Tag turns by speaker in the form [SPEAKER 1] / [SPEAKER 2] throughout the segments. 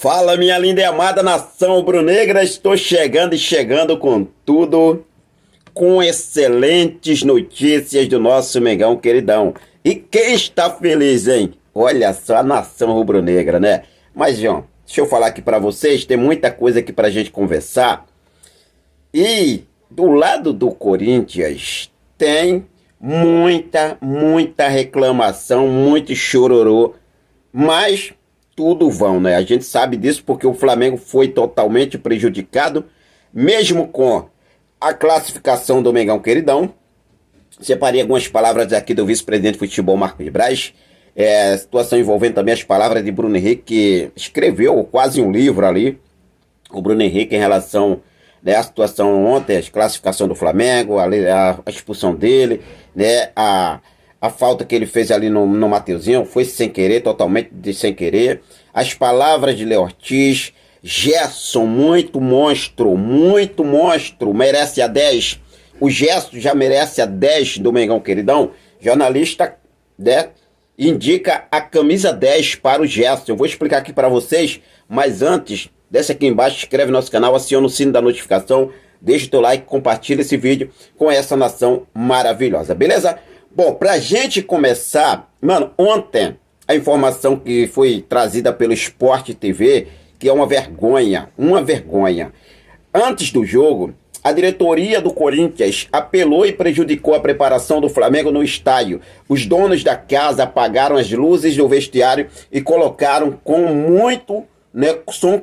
[SPEAKER 1] Fala, minha linda e amada nação rubro-negra, estou chegando e chegando com tudo, com excelentes notícias do nosso Mengão queridão. E quem está feliz, hein? Olha só a nação rubro-negra, né? Mas, João, deixa eu falar aqui para vocês, tem muita coisa aqui pra gente conversar. E do lado do Corinthians tem muita reclamação, muito chororô, mas tudo vão, né? A gente sabe disso porque o Flamengo foi totalmente prejudicado, mesmo com a classificação do Mengão queridão. Separei algumas palavras aqui do vice-presidente de futebol, Marcos Braz. Situação envolvendo também as palavras de Bruno Henrique, que escreveu quase um livro ali, o Bruno Henrique, em relação, né, à situação ontem, a classificação do Flamengo, a expulsão dele, né, a falta que ele fez ali no Mateuzinho, foi sem querer, totalmente sem querer. As palavras de Léo Ortiz, Gerson, muito monstro, merece a 10. O Gerson já merece a 10 do Mengão queridão. Jornalista, né, indica a camisa 10 para o Gerson. Eu vou explicar aqui para vocês, mas antes, desce aqui embaixo, inscreve no nosso canal, aciona o sino da notificação, deixa o teu like, compartilha esse vídeo com essa nação maravilhosa, beleza? Bom, pra gente começar, mano, ontem a informação que foi trazida pelo Sport TV, que é uma vergonha. Antes do jogo, a diretoria do Corinthians apelou e prejudicou a preparação do Flamengo no estádio. Os donos da casa apagaram as luzes do vestiário e colocaram com muito, né, som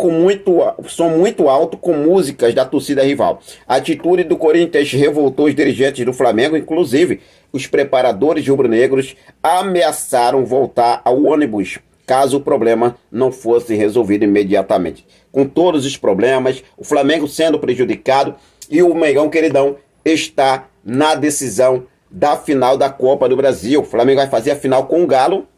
[SPEAKER 1] muito alto com músicas da torcida rival. A atitude do Corinthians revoltou os dirigentes do Flamengo, inclusive os preparadores rubro-negros ameaçaram voltar ao ônibus caso o problema não fosse resolvido imediatamente. Com todos os problemas, o Flamengo sendo prejudicado e o Mengão queridão está na decisão da final da Copa do Brasil. O Flamengo vai fazer a final com o Galo,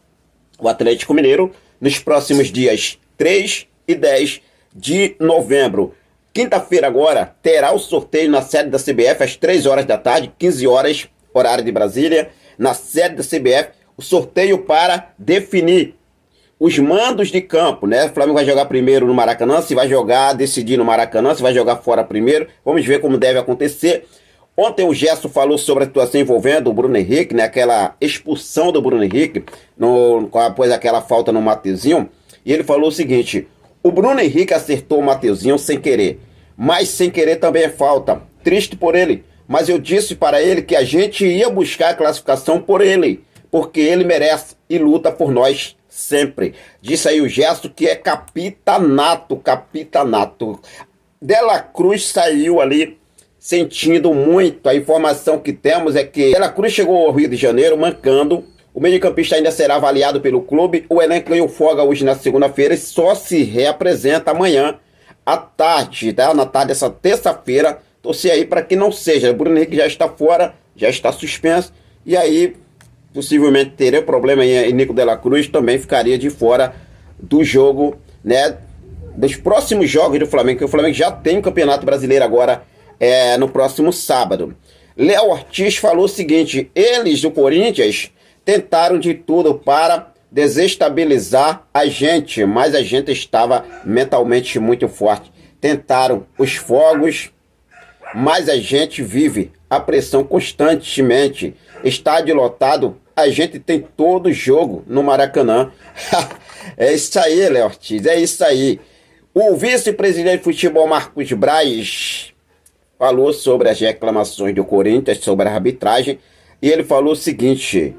[SPEAKER 1] o Atlético Mineiro, nos próximos dias 3 e 10 de novembro. Quinta-feira agora terá o sorteio na sede da CBF às 3 horas da tarde, 15 horas, horário de Brasília, na sede da CBF, o sorteio para definir os mandos de campo, né? O Flamengo vai jogar primeiro no Maracanã, se vai jogar, decidir no Maracanã, se vai jogar fora primeiro, vamos ver como deve acontecer. Ontem o Gerson falou sobre a situação envolvendo o Bruno Henrique, né? Aquela expulsão do Bruno Henrique, após aquela falta no Mateuzinho, e ele falou o seguinte: o Bruno Henrique acertou o Mateuzinho sem querer, mas sem querer também é falta. Triste por ele, mas eu disse para ele que a gente ia buscar a classificação por ele, porque ele merece e luta por nós sempre. Disse aí o Gerson, que é capitanato. Dela Cruz saiu ali sentindo muito. A informação que temos é que Dela Cruz chegou ao Rio de Janeiro mancando. O meio-campista ainda será avaliado pelo clube. O elenco ganhou folga hoje na segunda-feira e só se reapresenta amanhã à tarde, tá? Na tarde dessa terça-feira. Torcer aí para que não seja. O Bruno Henrique já está fora, já está suspenso. E aí, possivelmente teria problema aí. E Nico Dela Cruz também ficaria de fora do jogo, né? Dos próximos jogos do Flamengo. Que o Flamengo já tem o Campeonato Brasileiro agora, no próximo sábado. Léo Ortiz falou o seguinte: eles do Corinthians tentaram de tudo para desestabilizar a gente, mas a gente estava mentalmente muito forte. Tentaram os fogos, mas a gente vive a pressão constantemente. Estádio lotado, a gente tem todo jogo no Maracanã. É isso aí, Léo Ortiz, é isso aí. O vice-presidente de futebol, Marcos Braz, falou sobre as reclamações do Corinthians, sobre a arbitragem, e ele falou o seguinte: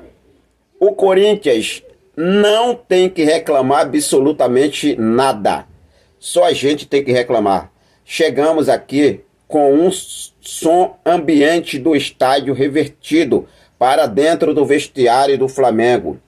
[SPEAKER 1] o Corinthians não tem que reclamar absolutamente nada. Só a gente tem que reclamar. Chegamos aqui com um som ambiente do estádio revertido para dentro do vestiário do Flamengo.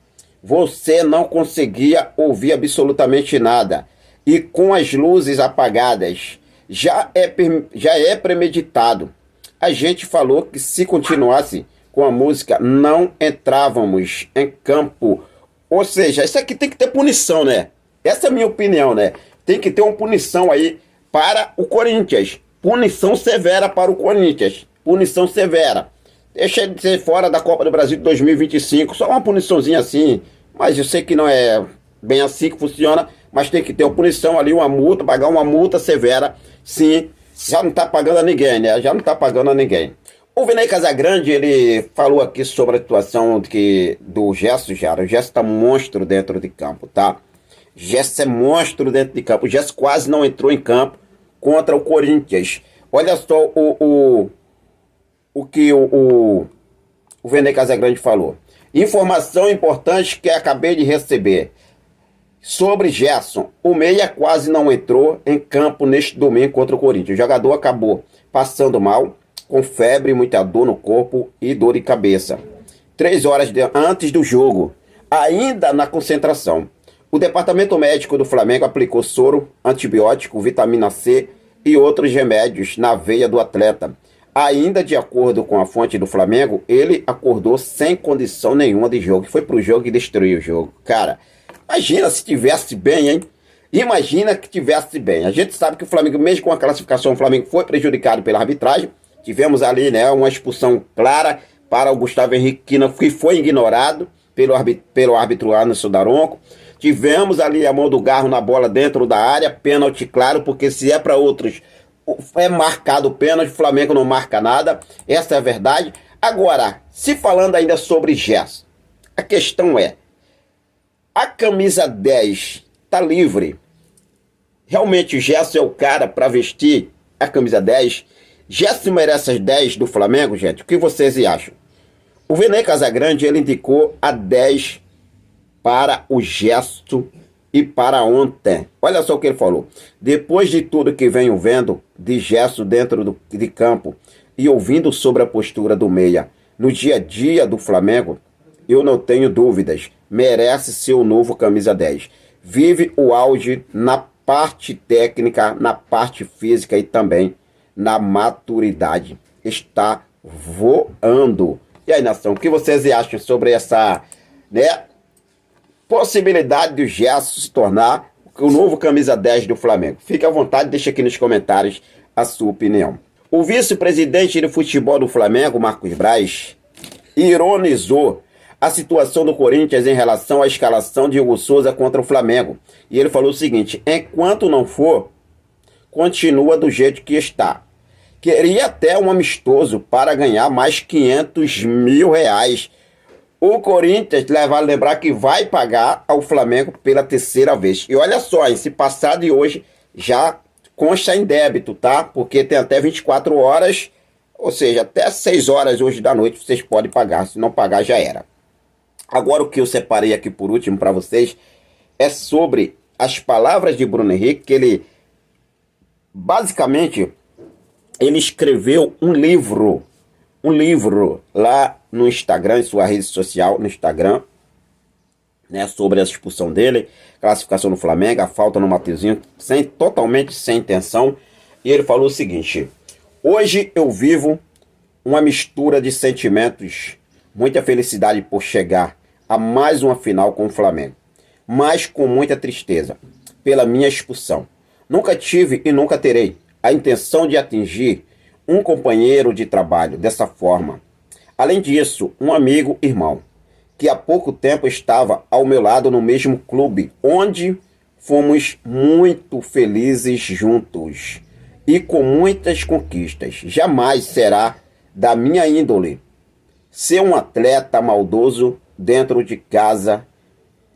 [SPEAKER 1] Você não conseguia ouvir absolutamente nada. E com as luzes apagadas, já é premeditado. A gente falou que se continuasse com a música, não entrávamos em campo. Ou seja, isso aqui tem que ter punição, né? Essa é a minha opinião, né? Tem que ter uma punição aí para o Corinthians. Punição severa para o Corinthians. Punição severa. Deixa ele ser fora da Copa do Brasil de 2025. Só uma puniçãozinha assim. Mas eu sei que não é bem assim que funciona. mas tem que ter uma punição ali, uma multa, pagar uma multa severa, sim, já não está pagando a ninguém, né? Já não está pagando a ninguém. O Vinei Casagrande, ele falou aqui sobre a situação do Gerson, Jara. O Gerson tá monstro dentro de campo, tá? Gerson é monstro dentro de campo. O Gerson quase não entrou em campo contra o Corinthians. Olha só o que o Vinei Casagrande falou. Informação importante que acabei de receber. Sobre Gerson, o meia quase não entrou em campo neste domingo contra o Corinthians. O jogador acabou passando mal, com febre, muita dor no corpo e dor de cabeça. 3 horas antes do jogo, ainda na concentração, o departamento médico do Flamengo aplicou soro, antibiótico, vitamina C e outros remédios na veia do atleta. Ainda de acordo com a fonte do Flamengo, ele acordou sem condição nenhuma de jogo. Foi pro jogo e destruiu o jogo. Cara, imagina se tivesse bem, hein? Imagina que tivesse bem. A gente sabe que o Flamengo, mesmo com a classificação, o Flamengo foi prejudicado pela arbitragem. Tivemos ali, né, uma expulsão clara para o Gustavo Henrique, que foi ignorado pelo árbitro Anderson Daronco. Tivemos ali a mão do Garro na bola dentro da área, pênalti claro, porque se é para outros, é marcado o pênalti, o Flamengo não marca nada, essa é a verdade. Agora, se falando ainda sobre Gerson, a questão é, a camisa 10 tá livre? Realmente o Gerson é o cara para vestir a camisa 10? Gerson merece as 10 do Flamengo, gente? O que vocês acham? O Vinei Casagrande, ele indicou a 10 para o Gerson e para ontem. Olha só o que ele falou. Depois de tudo que venho vendo de Gerson dentro de campo e ouvindo sobre a postura do meia no dia a dia do Flamengo, eu não tenho dúvidas. Merece ser o novo camisa 10. Vive o auge na parte técnica, na parte física e também na maturidade. Está voando. E aí, nação, o que vocês acham sobre essa, né, possibilidade de o Gerson se tornar o novo camisa 10 do Flamengo? Fique à vontade, deixa aqui nos comentários a sua opinião. O vice-presidente de futebol do Flamengo, Marcos Braz, ironizou a situação do Corinthians em relação à escalação de Hugo Souza contra o Flamengo. E ele falou o seguinte: enquanto não for, continua do jeito que está. Queria até um amistoso para ganhar mais 500 mil reais. O Corinthians, vale lembrar que vai pagar ao Flamengo pela 3ª vez. E olha só, se passar de hoje já consta em débito, tá? Porque tem até 24 horas, ou seja, até 6 horas hoje da noite vocês podem pagar. Se não pagar, já era. Agora o que eu separei aqui por último para vocês é sobre as palavras de Bruno Henrique, que ele basicamente ele escreveu um livro lá no Instagram, em sua rede social, no Instagram, né, sobre a expulsão dele, classificação no Flamengo, a falta no Mateuzinho, totalmente sem intenção. E ele falou o seguinte: hoje eu vivo uma mistura de sentimentos, muita felicidade por chegar a mais uma final com o Flamengo, mas com muita tristeza pela minha expulsão. Nunca tive e nunca terei a intenção de atingir um companheiro de trabalho dessa forma. Além disso, um amigo irmão, que há pouco tempo estava ao meu lado no mesmo clube, onde fomos muito felizes juntos e com muitas conquistas. Jamais será da minha índole ser um atleta maldoso dentro de casa,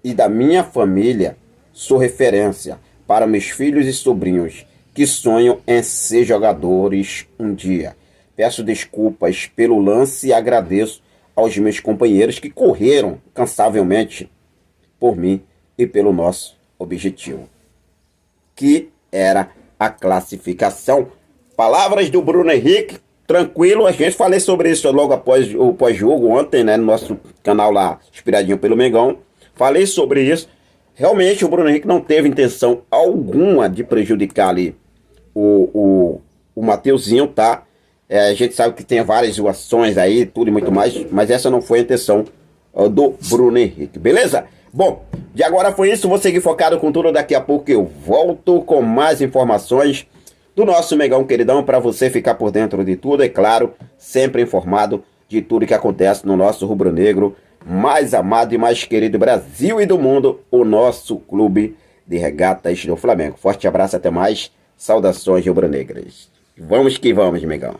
[SPEAKER 1] e da minha família sou referência para meus filhos e sobrinhos que sonham em ser jogadores um dia. Peço desculpas pelo lance e agradeço aos meus companheiros que correram cansavelmente por mim e pelo nosso objetivo, que era a classificação. Palavras do Bruno Henrique, tranquilo. A gente falei sobre isso logo após o pós-jogo ontem, né, no nosso canal lá, Inspiradinho pelo Mengão. Falei sobre isso. Realmente o Bruno Henrique não teve intenção alguma de prejudicar ali o Mateuzinho, tá? A gente sabe que tem várias zoações aí, tudo e muito mais, mas essa não foi a intenção do Bruno Henrique, beleza? Bom, de agora foi isso, vou seguir focado com tudo, daqui a pouco eu volto com mais informações do nosso Mengão queridão, para você ficar por dentro de tudo, é claro, sempre informado de tudo que acontece no nosso rubro-negro mais amado e mais querido Brasil e do mundo, o nosso clube de regatas do Flamengo. Forte abraço, até mais. Saudações rubro-negras. Vamos que vamos, Mengão.